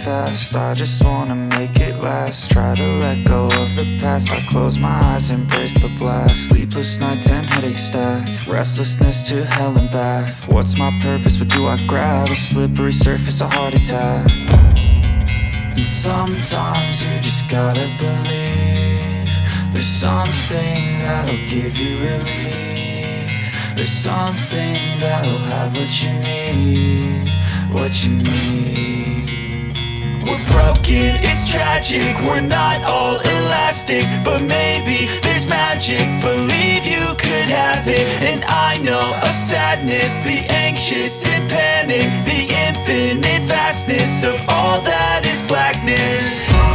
fast. I just wanna make it last. Try to let go of the past. I close my eyes, embrace the blast. Sleepless nights and headache stack. Restlessness to hell and back. What's my purpose? What do I grab? A slippery surface, a heart attack. And sometimes you just gotta believe there's something that'll give you relief. There's something that'll have what you need, what you need. We're broken, it's tragic, we're not all elastic, but maybe there's magic. Believe you could have it. And I know of sadness, the anxious and panic, the infinite vastness of all that is blackness.